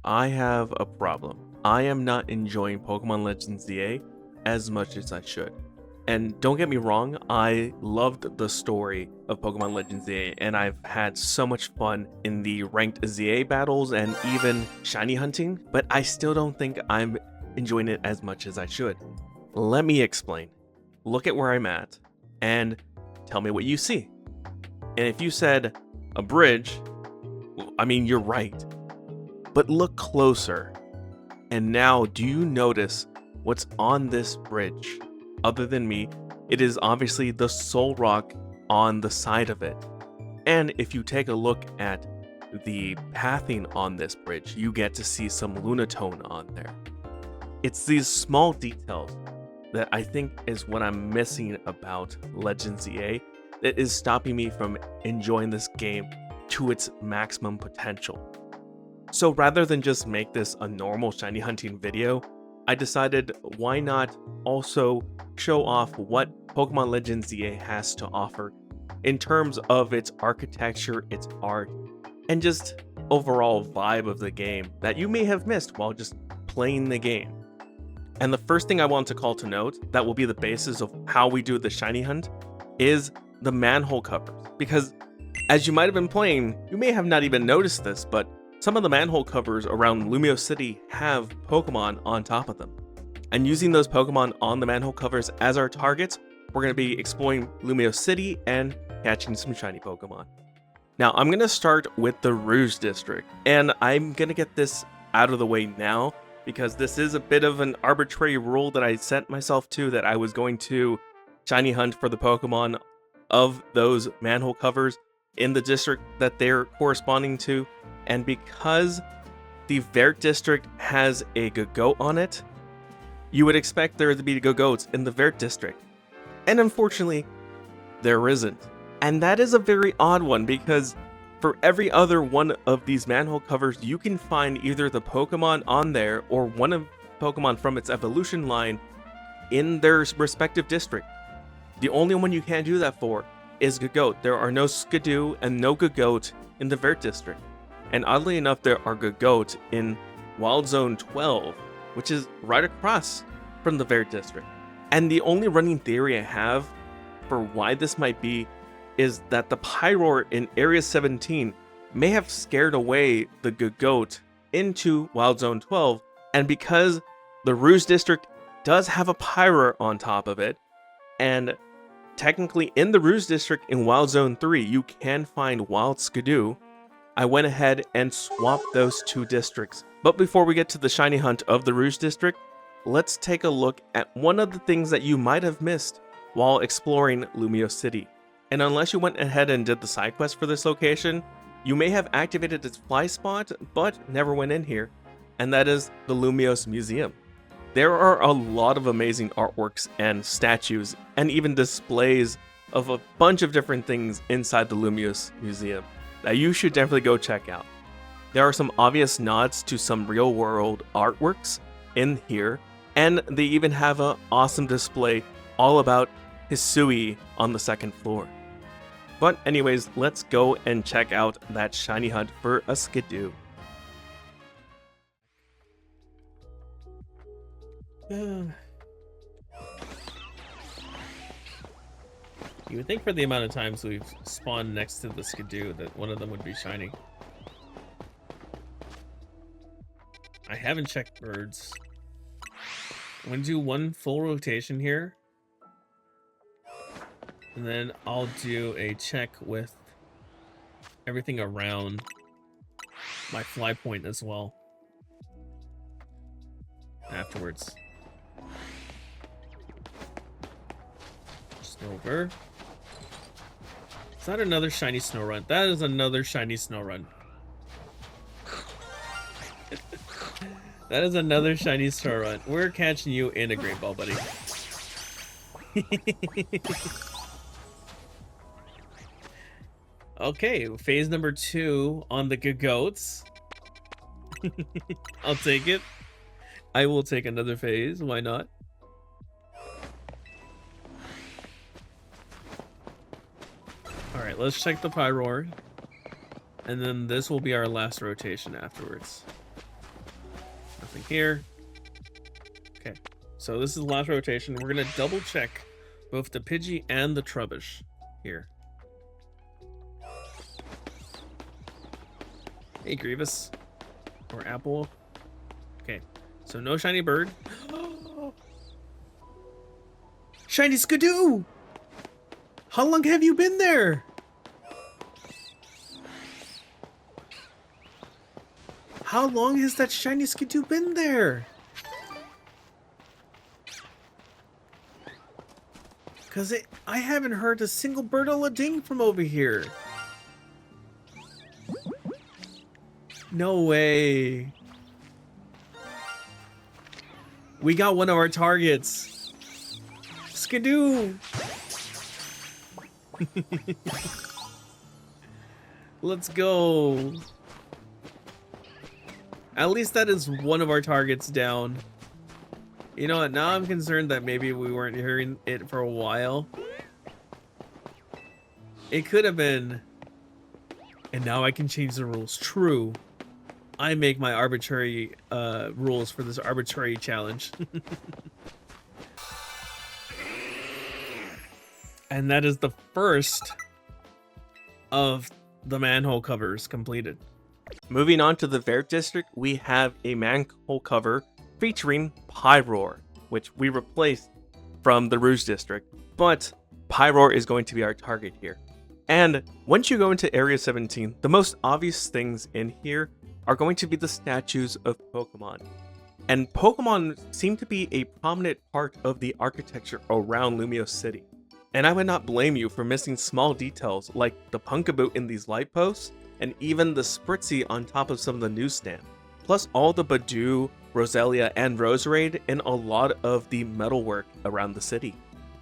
I have a problem. I am not enjoying Pokemon Legends ZA as much as I should. And don't get me wrong, I loved the story of Pokemon Legends ZA, and I've had so much fun in the ranked ZA battles and even shiny hunting, but I still don't think I'm enjoying it as much as I should. Let me explain. Look at where I'm at, and tell me what you see. And if you said a bridge, I mean, you're right. But look closer. And now, do you notice what's on this bridge? Other than me, it is obviously the Soul Rock on the side of it. And if you take a look at the pathing on this bridge, you get to see some Lunatone on there. It's these small details that I think is what I'm missing about Legends ZA that is stopping me from enjoying this game to its maximum potential. So rather than just make this a normal shiny hunting video, I decided why not also show off what Pokemon Legends ZA has to offer in terms of its architecture, its art, and just overall vibe of the game that you may have missed while just playing the game. And the first thing I want to call to note that will be the basis of how we do the shiny hunt is the manhole covers. Because as you might have been playing, you may have not even noticed this, but some of the manhole covers around Lumiose City have Pokemon on top of them. And using those Pokemon on the manhole covers as our targets, we're going to be exploring Lumiose City and catching some shiny Pokemon. Now, I'm going to start with the Rouge District, and I'm going to get this out of the way now because this is a bit of an arbitrary rule that I set myself to, that I was going to shiny hunt for the Pokemon of those manhole covers in the district that they're corresponding to. And because the Vert District has a Gogoat on it, you would expect there to be Gogoats in the Vert District. And unfortunately, there isn't. And that is a very odd one because for every other one of these manhole covers, you can find either the Pokemon on there or one of Pokemon from its evolution line in their respective district. The only one you can't do that for is Gogoat. There are no Skidoo and no Gogoat in the Vert District. And oddly enough, there are Gogoat in Wild Zone 12, which is right across from the Vert District. And the only running theory I have for why this might be is that the Pyroar in Area 17 may have scared away the Gogoat into Wild Zone 12, and because the Rouge District does have a Pyroar on top of it, and technically in the Rouge District in Wild Zone 3 you can find Wild Skidoo, I went ahead and swapped those two districts. But before we get to the shiny hunt of the Rouge District, let's take a look at one of the things that you might have missed while exploring Lumiose City. And unless you went ahead and did the side quest for this location, you may have activated its fly spot, but never went in here, and that is the Lumiose Museum. There are a lot of amazing artworks and statues, and even displays of a bunch of different things inside the Lumiose Museum that you should definitely go check out. There are some obvious nods to some real-world artworks in here, and they even have an awesome display all about Hisui on the second floor. But anyways, let's go and check out that shiny hunt for a Skidoo. You would think for the amount of times we've spawned next to the Skidoo that one of them would be shiny. I haven't checked birds. I'm gonna do one full rotation here, and then I'll do a check with everything around my fly point as well afterwards. Over. Is that another shiny Snorunt? That is another shiny Snorunt. That is another shiny Snorunt. We're catching you in a Great Ball, buddy. Okay, phase number 2 on the Gogoats. I'll take it. I will take another phase. Why not? Alright, let's check the Pyroar. And then this will be our last rotation afterwards. Nothing here. Okay, so this is the last rotation. We're gonna double check both the Pidgey and the Trubbish here. Hey, Grievous. Or Apple. Okay, so no shiny bird. Shiny Skidoo! How long have you been there? How long has that shiny Skidoo been there? Cause I haven't heard a single bird a ding from over here. No way. We got one of our targets. Skidoo. Let's go. At least that is one of our targets down. You know what? Now I'm concerned that maybe we weren't hearing it for a while. It could have been. And now I can change the rules. True. I make my arbitrary rules for this arbitrary challenge. And that is the first of the manhole covers completed. Moving on to the Bleu District, we have a manhole cover featuring Pyroar, which we replaced from the Rouge District, but Pyroar is going to be our target here. And once you go into Area 17, the most obvious things in here are going to be the statues of Pokemon. And Pokemon seem to be a prominent part of the architecture around Lumiose City. And I would not blame you for missing small details like the Punkaboot in these light posts, and even the Spritzy on top of some of the newsstand. Plus all the Badoo, Roselia, and Roserade in a lot of the metalwork around the city.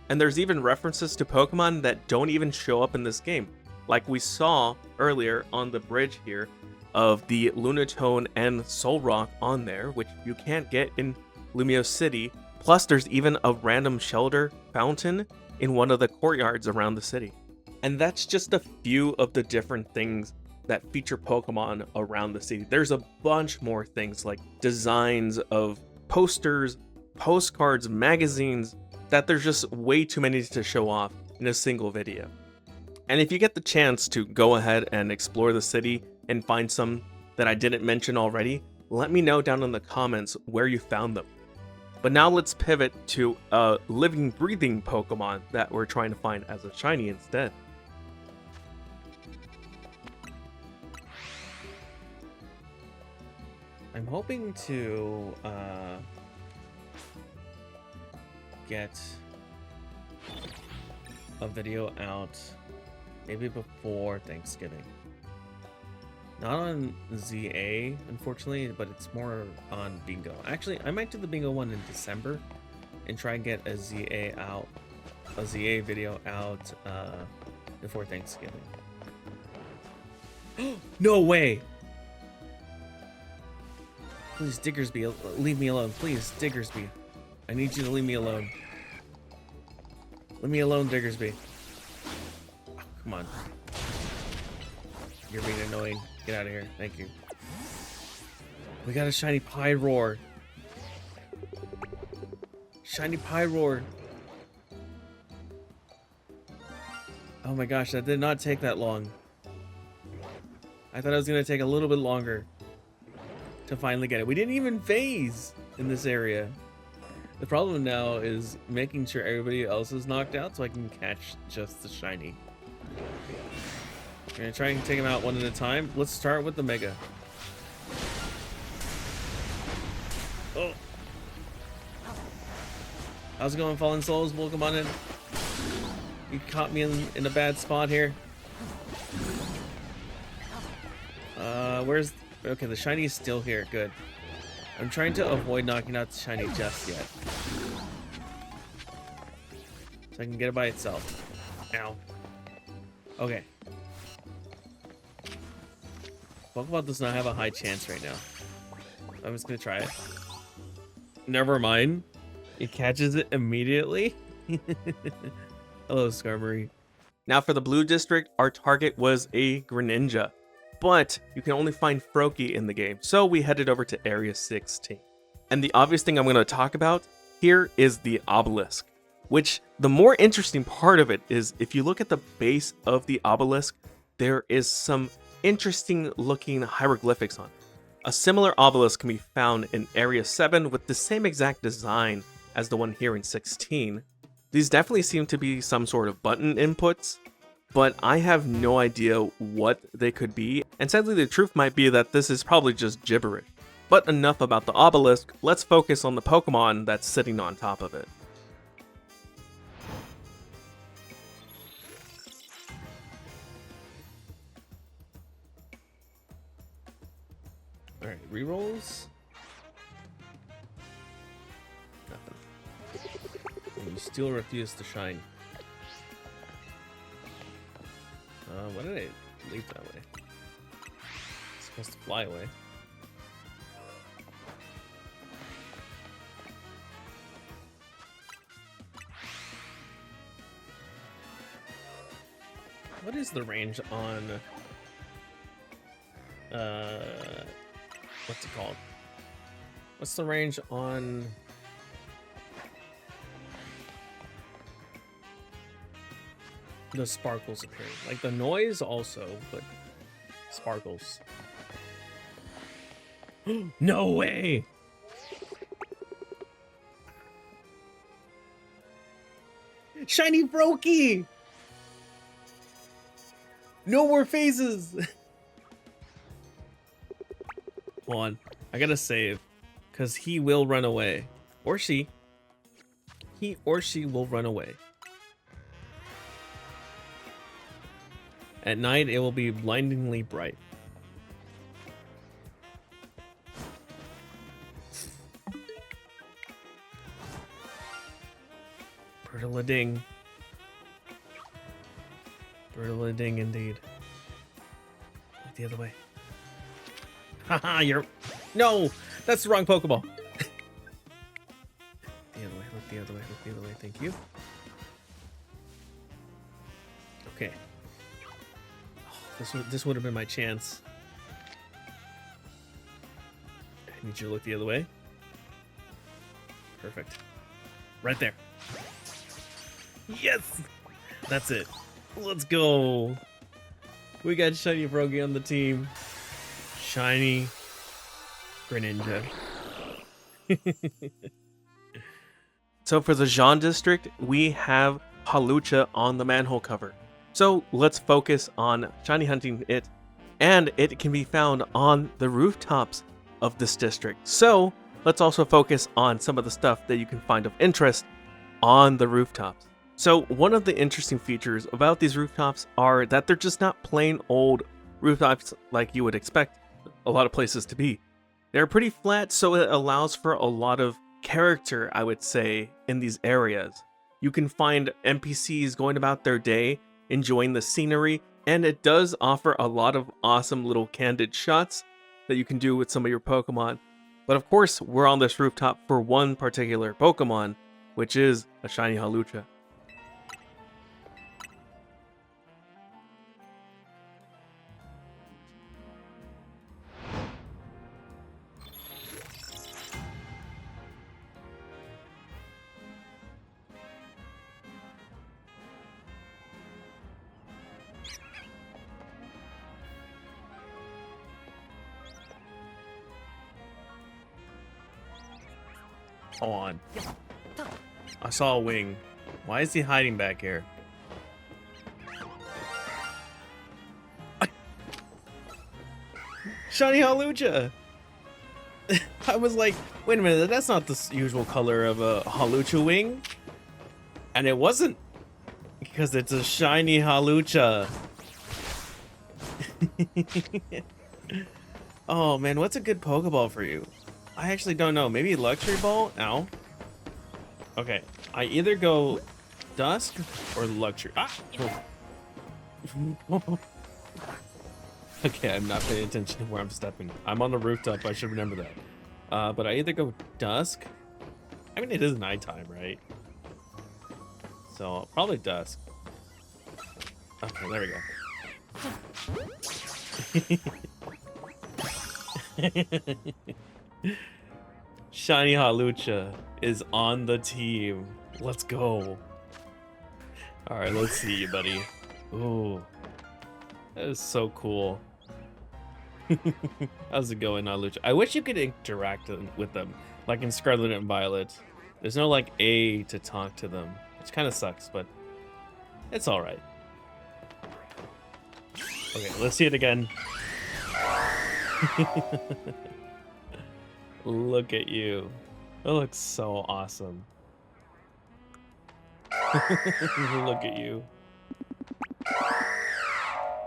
And there's even references to Pokemon that don't even show up in this game, like we saw earlier on the bridge here of the Lunatone and Solrock on there, which you can't get in Lumiose City. Plus there's even a random shelter fountain in one of the courtyards around the city. And that's just a few of the different things that feature Pokemon around the city. There's a bunch more things like designs of posters, postcards, magazines, that there's just way too many to show off in a single video. And if you get the chance to go ahead and explore the city and find some that I didn't mention already, let me know down in the comments where you found them. But now let's pivot to a living, breathing Pokemon that we're trying to find as a shiny instead. I'm hoping to get a video out maybe before Thanksgiving. Not on ZA, unfortunately, but it's more on Bingo. Actually, I might do the Bingo one in December and try and get a ZA video out before Thanksgiving. No way! Please, Diggersby, leave me alone. Please, Diggersby. I need you to leave me alone. Leave me alone, Diggersby. Oh, come on. You're being annoying. Get out of here. Thank you. We got a shiny Pyroar. Shiny Pyroar. Oh my gosh, that did not take that long. I thought it was going to take a little bit longer to finally get it. We didn't even phase in this area. The problem now is making sure everybody else is knocked out so I can catch just the shiny. I'm gonna try and take them out one at a time. Let's start with the Mega. Oh. How's it going, Fallen Souls? Welcome on in. You caught me in a bad spot here. Where's... Okay, the shiny is still here. Good. I'm trying to avoid knocking out the shiny just yet. So I can get it by itself. Ow. Okay. Pokeball does not have a high chance right now. I'm just gonna try it. Never mind. It catches it immediately. Hello, Skarmory. Now for the Bleu District, our target was a Greninja. But you can only find Froakie in the game, so we headed over to Area 16. And the obvious thing I'm going to talk about here is the obelisk, which the more interesting part of it is if you look at the base of the obelisk, there is some interesting looking hieroglyphics on it. A similar obelisk can be found in Area 7 with the same exact design as the one here in 16. These definitely seem to be some sort of button inputs, but I have no idea what they could be, and sadly the truth might be that this is probably just gibberish. But enough about the obelisk, let's focus on the Pokemon that's sitting on top of it. Alright, rerolls. Nothing. And you still refuse to shine. Why did I leave that way? It's supposed to fly away. What is the range on what's it called? What's the range on the sparkles appearing? Like the noise also, but sparkles. No way! Shiny Brokey! No more phases! Hold on. I gotta save. Because he will run away. Or she. He or she will run away. At night, it will be blindingly bright. Bird-a-la-ding. Bird-a-la-ding indeed. Look the other way. Haha, you're... No! That's the wrong Pokeball. The other way, look the other way, look the other way. Thank you. Okay. Oh, this would have been my chance. I need you to look the other way. Perfect. Right there. Yes! That's it. Let's go. We got Shiny Brokey on the team. Shiny Greninja. So for the Rouge District, we have Hawlucha on the manhole cover. So let's focus on shiny hunting it, and it can be found on the rooftops of this district. So let's also focus on some of the stuff that you can find of interest on the rooftops. So one of the interesting features about these rooftops are that they're just not plain old rooftops like you would expect a lot of places to be. They're pretty flat, so it allows for a lot of character, I would say, in these areas. You can find NPCs going about their day, enjoying the scenery, and it does offer a lot of awesome little candid shots that you can do with some of your Pokemon. But of course, we're on this rooftop for one particular Pokemon, which is a shiny Hawlucha. On. I saw a wing. Why is he hiding back here? Shiny Hawlucha! I was like, wait a minute, that's not the usual color of a Hawlucha wing. And it wasn't. Because it's a shiny Hawlucha. Oh man, what's a good Pokeball for you? I actually don't know. Maybe Luxury Ball? Ow. Okay. I either go Dusk or Luxury. Ah! Okay, I'm not paying attention to where I'm stepping. I'm on the rooftop. I should remember that. But I either go Dusk. I mean, it is nighttime, right? So, probably Dusk. Okay, there we go. Shiny Hawlucha is on the team. Let's go. Alright, let's see you, buddy. Ooh. That is so cool. How's it going, Hawlucha? I wish you could interact with them, like in Scarlet and Violet. There's no, like, A to talk to them, which kind of sucks, but it's alright. Okay, let's see it again. Look at you. That looks so awesome. Look at you.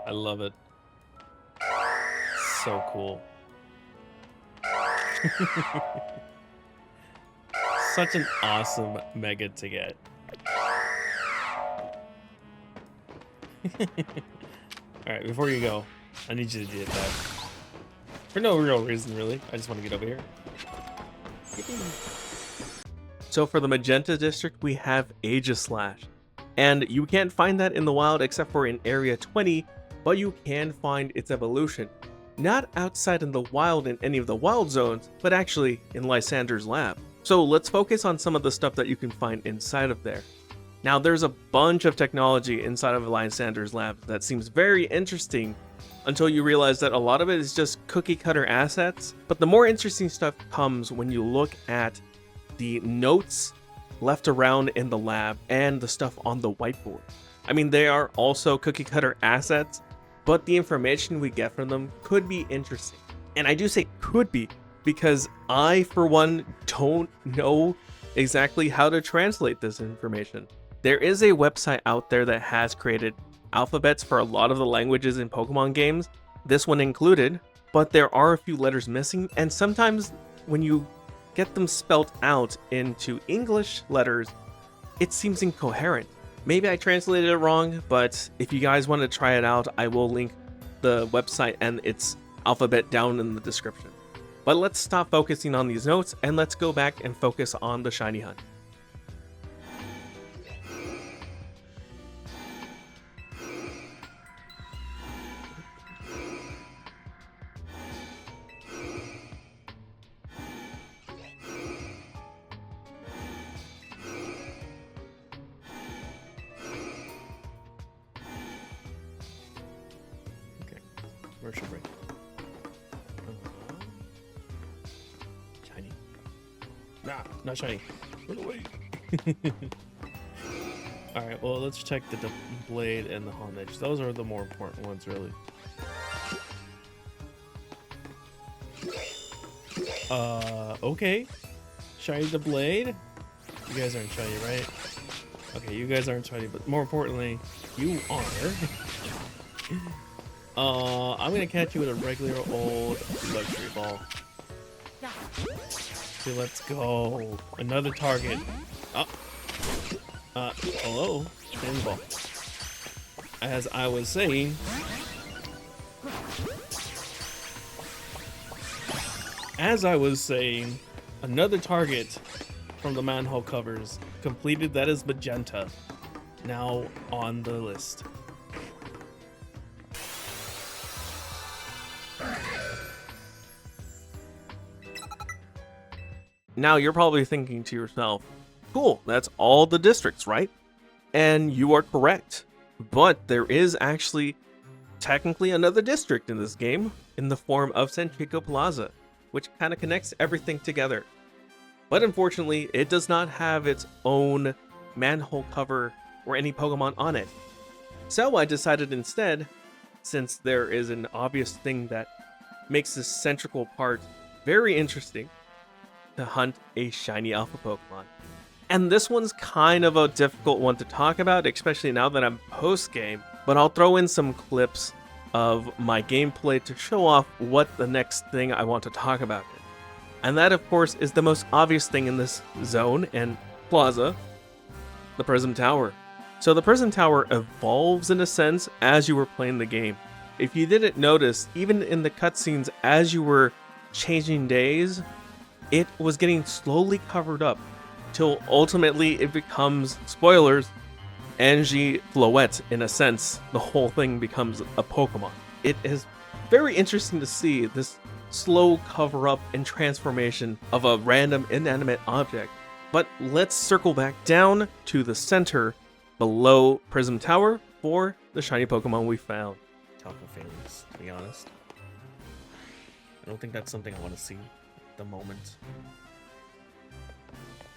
I love it. So cool. Such an awesome mega to get. Alright, before you go, I need you to do that. For no real reason, really. I just want to get over here. So for the Magenta District, we have Aegislash. And you can't find that in the wild except for in Area 20, but you can find its evolution. Not outside in the wild in any of the wild zones, but actually in Lysander's lab. So let's focus on some of the stuff that you can find inside of there. Now there's a bunch of technology inside of Lysander's lab that seems very interesting until you realize that a lot of it is just cookie cutter assets. But the more interesting stuff comes when you look at the notes left around in the lab and the stuff on the whiteboard. I mean, they are also cookie cutter assets, but the information we get from them could be interesting. And I do say could be because I, for one, don't know exactly how to translate this information. There is a website out there that has created alphabets for a lot of the languages in Pokemon games, this one included, but there are a few letters missing, and sometimes when you get them spelled out into English letters, it seems incoherent. Maybe I translated it wrong, but if you guys want to try it out, I will link the website and its alphabet down in the description. But let's stop focusing on these notes and let's go back and focus on the shiny hunt. Commercial break. Shiny. Nah, not shiny. Run away. Alright, well, let's check the blade and the homage. Those are the more important ones, really. Okay. Shiny the blade. You guys aren't shiny, right? Okay, you guys aren't shiny, but more importantly, you are. I'm gonna catch you with a regular old luxury ball. Okay, let's go. Another target. Hello? Stand ball. As I was saying, another target from the Manhole Covers completed. That is Magenta. Now on the list. Now you're probably thinking to yourself, cool, that's all the districts, right? And you are correct. But there is actually technically another district in this game in the form of Centrico Plaza, which kind of connects everything together. But unfortunately, it does not have its own manhole cover or any Pokemon on it. So I decided instead, since there is an obvious thing that makes this centrical part very interesting, to hunt a shiny alpha Pokemon. And this one's kind of a difficult one to talk about, especially now that I'm post-game, but I'll throw in some clips of my gameplay to show off what the next thing I want to talk about is. And that, of course, is the most obvious thing in this zone and plaza, the Prism Tower. So the Prism Tower evolves in a sense as you were playing the game. If you didn't notice, even in the cutscenes as you were changing days, it was getting slowly covered up till ultimately it becomes, spoilers, Angie Floette. In a sense, the whole thing becomes a Pokemon. It is very interesting to see this slow cover up and transformation of a random inanimate object. But let's circle back down to the center below Prism Tower for the shiny Pokemon we found. Taco failings, to be honest. I don't think that's something I want to see at the moment.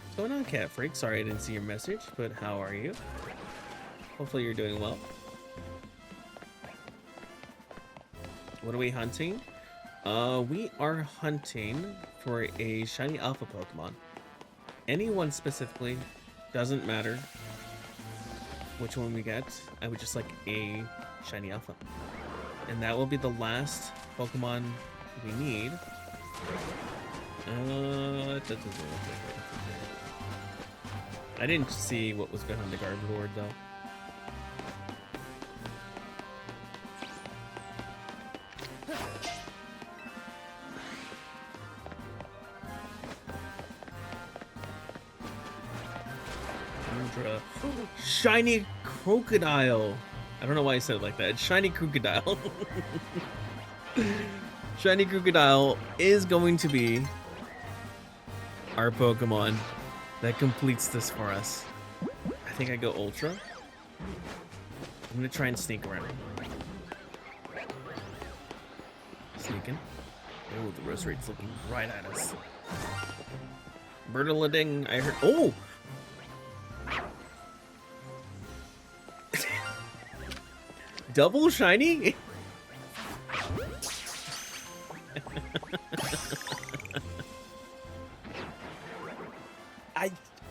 What's going on, Cat Freak? Sorry I didn't see your message, but how are you? Hopefully you're doing well. What are we hunting? We are hunting for a shiny alpha Pokemon. Anyone specifically, doesn't matter which one we get. I would just like a shiny alpha. And that will be the last Pokemon we need. I didn't see what was behind the Gardevoir though. Shiny Crocodile. I don't know why I said it like that. Shiny Crocodile. Shiny Crocodile is going to be our Pokemon that completes this for us. I think I go Ultra. I'm gonna try and sneak around. Sneaking. Oh, the Rose Raid's looking right at us. Birdalading, I heard. Oh! Double shiny?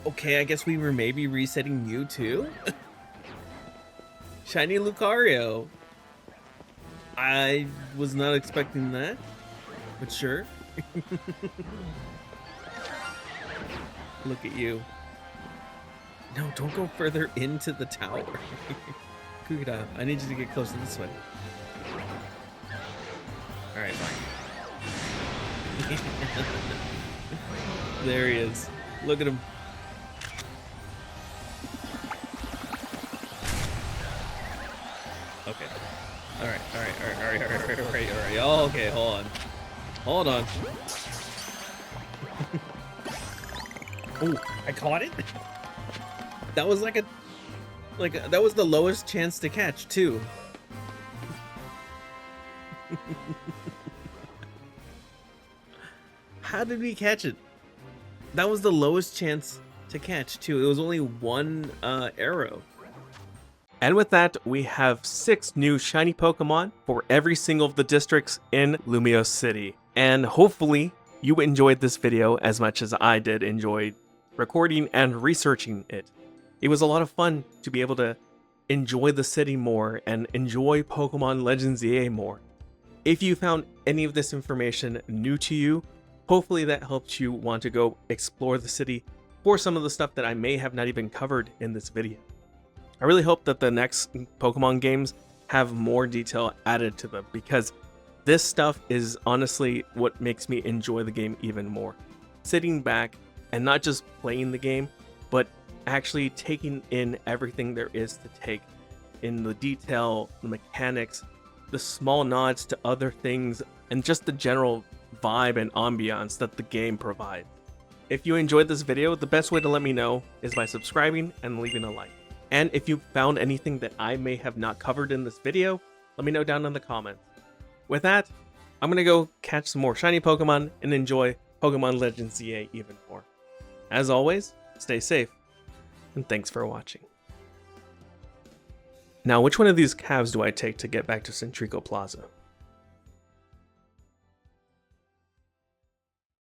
Okay, I guess we were maybe resetting Mewtwo. Shiny Lucario. I was not expecting that, but sure. Look at you. No, don't go further into the tower. Crocodile, I need you to get closer this way. Alright, fine. There he is. Look at him. Okay. Alright. Oh, okay, hold on. Hold on. Oh, I caught it? That was that was the lowest chance to catch, too. How did we catch it? That was the lowest chance to catch, too. It was only one arrow. And with that, we have 6 new shiny Pokemon for every single of the districts in Lumiose City. And hopefully you enjoyed this video as much as I did enjoy recording and researching it. It was a lot of fun to be able to enjoy the city more and enjoy Pokemon Legends EA more. If you found any of this information new to you, hopefully that helped you want to go explore the city for some of the stuff that I may have not even covered in this video. I really hope that the next Pokemon games have more detail added to them, because this stuff is honestly what makes me enjoy the game even more. Sitting back and not just playing the game, but actually taking in everything there is to take in the detail, the mechanics, the small nods to other things, and just the general vibe and ambiance that the game provides. If you enjoyed this video, the best way to let me know is by subscribing and leaving a like. And if you found anything that I may have not covered in this video, let me know down in the comments. With that, I'm gonna go catch some more shiny Pokemon and enjoy Pokemon Legends EA even more. As always, stay safe, and thanks for watching. Now, which one of these cabs do I take to get back to Centrico Plaza?